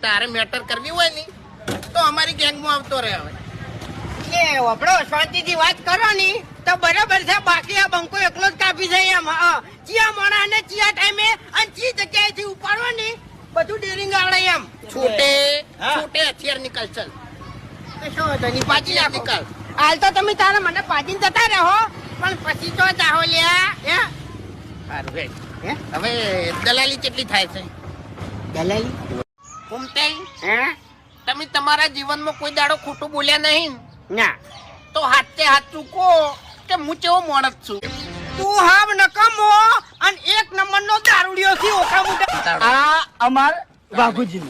તારે મેટર કરવી હોય ને તો અમારી ગેંગમાં આવતો રહે. હવે એ વપડો શાંતિથી વાત કરો ને તો બરાબર છે. બાકી આ બંકો એકલો જ કાપી જાય એમ. ચિયા મોણા ને ચિયા ટાઈમે અને ચી જગ્યાએથી ઉપાડવો ને બધું ડેરિંગ આવડે એમ. છૂટે હથિયાર નીકળ ચાલ. શું હતો ની પાછી નાખો. હાલ તો તમે તારે મને પાજીને જતા રહો પણ પછી તો જાહો લ્યા. હે સારું હે. હવે દલાલી કેટલી થાય છે? દલાલી ઘૂમતે હે તમે તમારા જીવનમાં કોઈ દાડો ખોટું બોલ્યા નહીં ના તો હાથે હાથ ચૂકો કે હું કેવો માણસ છું. તું હાવ નકમો અને એક નંબરનો દારૂડિયો થી ઓખા મોટા. આ અમાર વાઘુજી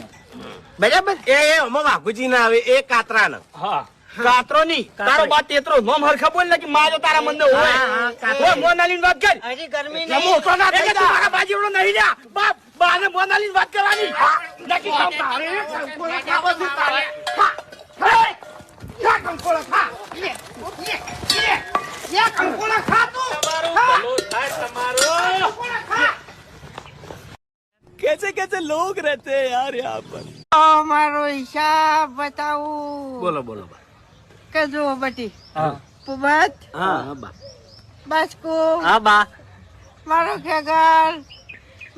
બરાબર. એ અમાર વાઘુજી ના આવે એ કાતરા ના. હા કાતરો ની તારો બાત તેતરો નોમ હરખા બોલ ને કે માજો તારા મંદે હોય. ઓય મોનાલીન વાત કર. હજી ગરમી નમો નહીં. તો ના થઈ જા. મારા બાજીવડો નહીં લ્યા. બાપ બાને મોનાલીન વાત કરવાની. નકી કામ તારે કંકોળા ખાવા દુ તારે. હે યા કંકોળા ખા. યા કંકોળા ખા તું. તમારો ભલો થાય તમારો. કંકોળા ખા. कैसे कैसे लोग रहते हैं यार यहाँ पर. મારો હિસાબ બતાવું. બોલો બોલો. કે જો બટી હા પુબત હા બા. બાસ્કો હા બા. મારો ખેગર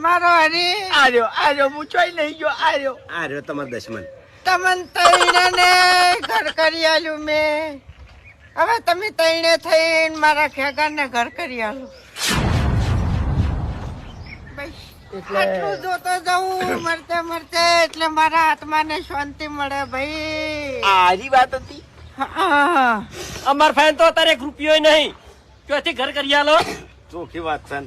મારો હરી આર્યો મૂછોય નહીં ગયો. આર્યો તમારો દશમન. તમન તૈણે ઘર કરી આલ્યું મેં. હવે તમે તૈણે થઈને મારા ખેગર ને ઘર કરી આલું. બસ આટલું જોતો જવું મરતે મરતે એટલે મારા આત્માને શાંતિ મળે ભાઈ. આરી વાત હતી. હા અમાર ફેન તો અત્યારે 1 રૂપિયો નહીં. ક્યાંથી ઘર કરી આલો? ચોખી વાત છે.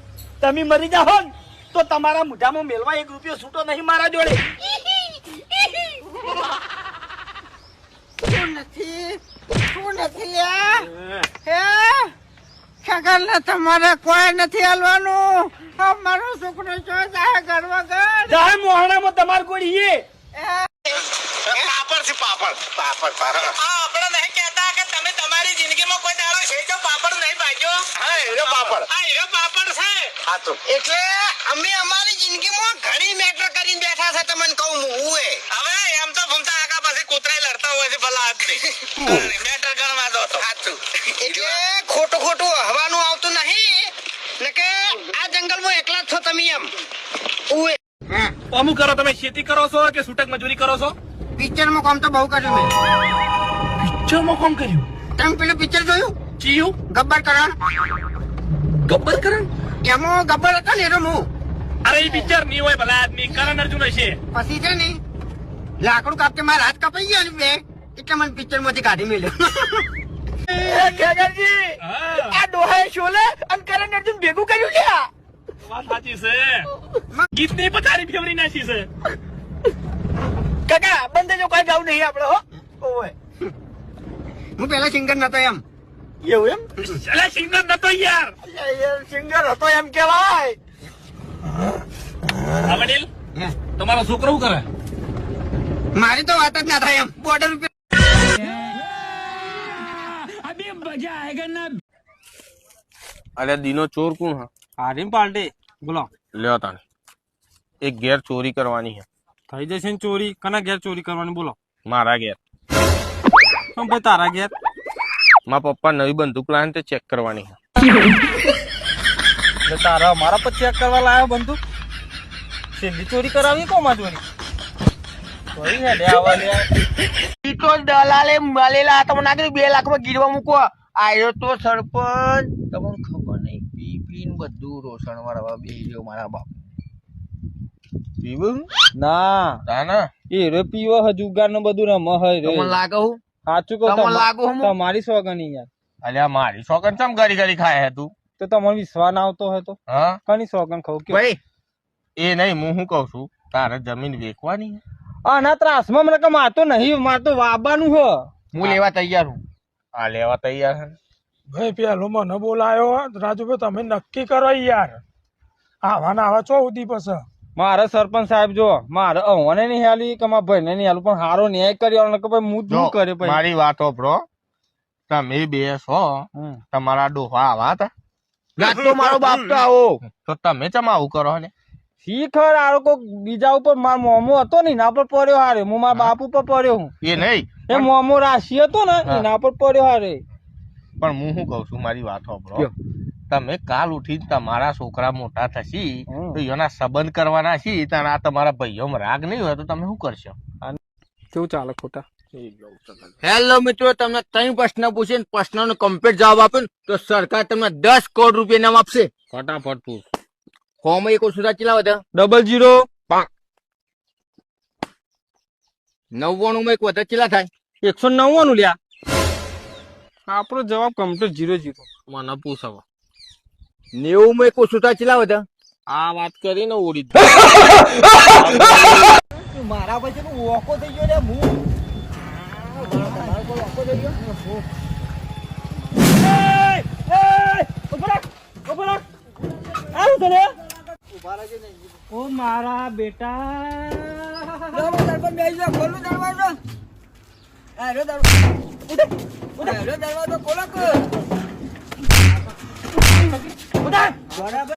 તમે મરી જાઓ ને તો તમારા મોઢામાં મેલવા 1 રૂપિયો છૂટો નહીં મારા જોડે. શું નથી લ્યા. હે ખેગર ને તમારે કોઈ નથી હાલવાનું. મારો છોકરો છો જાય ઘર વગર. જાય મોહણામાં તમાર કોઈ ઈએ. પાપડ છે પાપડ. આપણે નહીં કહેતા કે તમે તમારી જિંદગીમાં કોઈ દાડો છે તો પાપડ નહીં ભાગ્યો. હા હીરો પાપડ. આ હીરો પાપડ છે. હા તો એટલે અમે અમારી જિંદગીમાં ઘણી મેટર કરીને બેઠા છે. તમને કહું હું હવે એમ તો ભમતા આગા પાસે કૂતરાય લડતા હોય છે ભલા આદમી. મેટર ગણવા દો તો સાચું. એટલે ખોટું હવાનું આવતું નહીં ને કે આ જંગલમાં એકલા જ છો તમે એમ. ઉએ અમુક કરો તમે ખેતી કરો છો કે છૂટક મજૂરી કરો છો? પિક્ચરમાં કામ તો બહુ કર્યું મેં. પિક્ચરમાં કોમ કર્યું? તમે પેલું પિક્ચર જોયું ચિયું ગબ્બર કરણ? ગબ્બર કરણ? એમાં ગબ્બર હતો ને એનો હું. અરે એ પિક્ચર નહીં હોય ભલા આદમી. કરણ અર્જુન હશે. પછી છે ને લાકડું કાપતે મારા હાથ કપાઈ ગયા ને બે એટલે મને પિક્ચર માંથી કાઢી મેલ્યો. આ ડોહાએ શોલે અને કરણ અર્જુન ભેગું કર્યું લ્યા. વાત સાચી છે. ગીતની પથારી ફેવરી નાખી છે. કાકા બંધ જો કોઈ ગાવ નહીં આપણે હો. ઓય હું પેલા સિંગર નતો એમ. એવું એમ? અલા સિંગર નતો યાર. સિંગર હતો એમ કેવાય. વડીલ તમારો છોકરો શું કરે? મારી તો વાત જ ના થાય એમ. બોર્ડર ઉપર અરે દીનો ચોર કોણ હા? હારીમ પાર્ટી બોલો. લ્યો તાને એક ઘેર ચોરી કરવાની છે. થઈ જશે ને ચોરી. કના ઘેર ચોરી કરવાની બોલો? મારા ઘેર. શું ભાઈ તારા ઘેર? મારા પપ્પા નવી બંદૂક લાવે તે ચેક કરવાની છે. એટલે તારા મારા પર ચેક કરવા લાવ્યો બંદૂક? છેલ્લી ચોરી કરાવી કોમાં ચોરી? ચોરી હે લે આવા લે. તો દલાલે મળેલા તમને નાખી 2 લાખમાં ગીરવા મૂકો. આયો તો સરપંચ તમને ખબર નહીં પી પીને બધું રોષણ વાળવા બેહી ગયો મારા બાપ. પીવું ના તાના એ રે પીવો હજુગાર નું બધું રમ હે રે. તમને લાગે હું સાચું કહું તમને લાગુ હું? તમારી સોગની યાર. અલ્યા મારી સોકન ચમ ગરી ગરી ખાય હે તું? તો તમારો વિશ્વાસ ના આવતો હતો. હા કની સોગન ખાવ કે ભાઈ એ નહીં હું શું કઉ છું તારે જમીન વેચવાની છે? ના ત્રાસમાં મને કે મારતો નહીં. મારતો વાબાનું હ. હું લેવા તૈયાર હું. આ લેવા તૈયાર છે? ભાઈ પેલો મને બોલાયો રાજુભાઈ તમે નક્કી કરો યાર. આવા આવા ચો ઉધી પછી મારે સરપંચ સાહેબ જો મારે અહોને નહીં હાલી કે મારા ભાઈને નહીં હાલું પણ હારો ન્યાય કર્યો કે ભાઈ હું શું કરે ભાઈ. મારી વાત હોભળો. તમે બે છો તમારા ડોહા આવા હતા તો મારો બાપ તો આવો. તો તમે ચમ આવું કરો ને? શીખર આરો કોક બીજા ઉપર માર મોમો હતો ને એના પર પડ્યો હારે હું મારા બાપ ઉપર પડ્યો હું એ નહીં એ મોમો રાશિ હતો ને હા. એના પર પડ્યો હારે પણ હું શું કઉ છું મારી વાત સાંભળો કયો? તમે કાલ ઉઠીને તમારા છોકરા મોટા થશે હમ. તો એના સંબંધ કરવાના છે તારે આ તમારા ભાઈઓમાં રાગ નહીં હોય તો તમે શું કરશો કેવું ચાલે ખોટા હેલો મિત્રો, તમને 3 પ્રશ્ન પૂછીને પ્રશ્નનો કમ્પ્લીટ જવાબ આપે ને તો સરકાર તમને 10 કરોડ રૂપિયા ઇનામ આપશે. ફટાફટ પૂછ ફોર્મ એક ઓછું ચેલા વધે 00 99 માં એક વધે ચેલા થાય 199 લ્યા આપણો જવાબ કમ્પ્લીટ 00 મને પૂછવા 90 માં એક ઓછું થાય ચેલા વધે આ વાત કરીને ઉડી મારા પછી વોકો થઈ ગયો લે હું ઓ મારા બેટા દરવાજો ખોલો